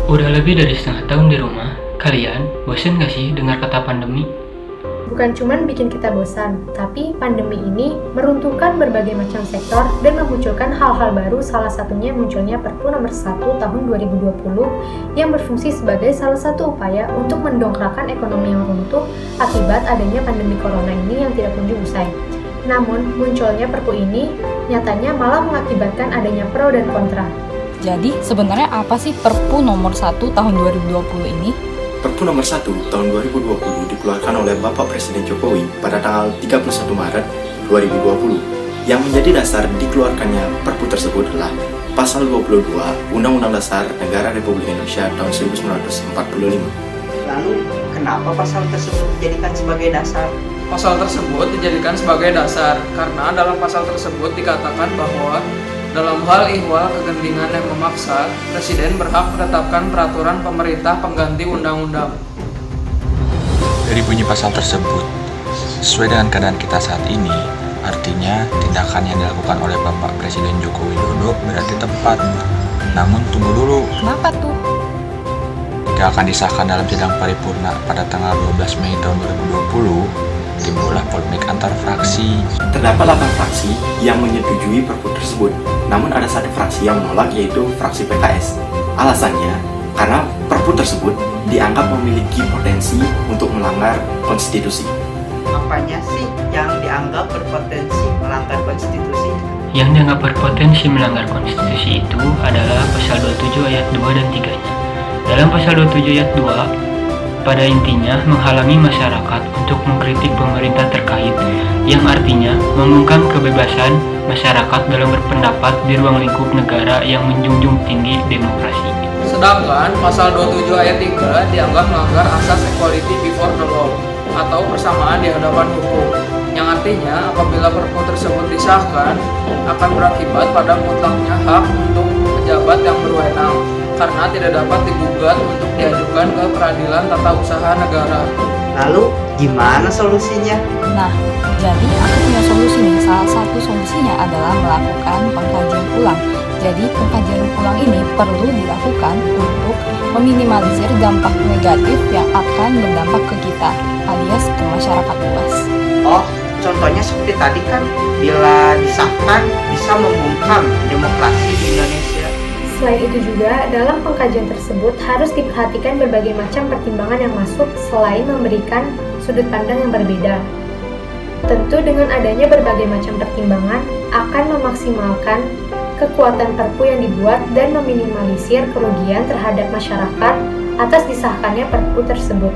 Udah lebih dari setengah tahun di rumah, kalian bosen gak sih dengar kata pandemi? Bukan cuman bikin kita bosan, tapi pandemi ini meruntuhkan berbagai macam sektor dan memunculkan hal-hal baru, salah satunya munculnya Perpu nomor 1 tahun 2020 yang berfungsi sebagai salah satu upaya untuk mendongkrakkan ekonomi yang runtuh akibat adanya pandemi corona ini yang tidak kunjung usai. Namun, munculnya Perpu ini nyatanya malah mengakibatkan adanya pro dan kontra. Jadi, sebenarnya apa sih Perpu nomor 1 tahun 2020 ini? Perpu nomor 1 tahun 2020 dikeluarkan oleh Bapak Presiden Jokowi pada tanggal 31 Maret 2020. Yang menjadi dasar dikeluarkannya Perpu tersebut adalah Pasal 22 Undang-Undang Dasar Negara Republik Indonesia tahun 1945. Lalu, kenapa pasal tersebut dijadikan sebagai dasar? Pasal tersebut dijadikan sebagai dasar karena dalam pasal tersebut dikatakan bahwa dalam hal ihwal kegentingan yang memaksa, Presiden berhak menetapkan peraturan pemerintah pengganti undang-undang. Dari bunyi pasal tersebut, sesuai dengan keadaan kita saat ini, artinya tindakan yang dilakukan oleh Bapak Presiden Joko Widodo berarti tepat. Namun tunggu dulu, Kenapa tuh? jika akan disahkan dalam sidang paripurna pada tanggal 12 Mei tahun 2020, timbullah polemik antar fraksi. Terdapat 8 fraksi yang menyetujui Perpu tersebut, namun ada satu fraksi yang menolak, yaitu fraksi PKS. Alasannya, karena Perpu tersebut dianggap memiliki potensi untuk melanggar konstitusi. Apanya sih yang dianggap berpotensi melanggar konstitusi? Yang dianggap berpotensi melanggar konstitusi itu adalah Pasal 27 ayat 2 dan 3-nya. Dalam Pasal 27 ayat 2, pada intinya menghalangi masyarakat untuk mengkritik pemerintah terkait, yang artinya membungkam kebebasan masyarakat dalam berpendapat di ruang lingkup negara yang menjunjung tinggi demokrasi. Sedangkan pasal 27 ayat 3 dianggap melanggar asas equality before the law atau persamaan di hadapan hukum, yang artinya apabila Perpu tersebut disahkan akan berakibat pada mutlaknya hak untuk pejabat yang berwenang karena tidak dapat digugat untuk diajukan ke peradilan tata usaha negara. Lalu, gimana solusinya? Nah, jadi aku punya solusi nih. Salah satu solusinya adalah melakukan pengkajian ulang. Jadi, pengkajian ulang ini perlu dilakukan untuk meminimalisir dampak negatif yang akan berdampak ke kita, alias ke masyarakat luas. Oh, contohnya seperti tadi kan, bila disahkan bisa membungkam demokrasi di Indonesia. Selain itu juga, dalam pengkajian tersebut harus diperhatikan berbagai macam pertimbangan yang masuk selain memberikan sudut pandang yang berbeda. Tentu dengan adanya berbagai macam pertimbangan akan memaksimalkan kekuatan Perpu yang dibuat dan meminimalisir kerugian terhadap masyarakat atas disahkannya Perpu tersebut.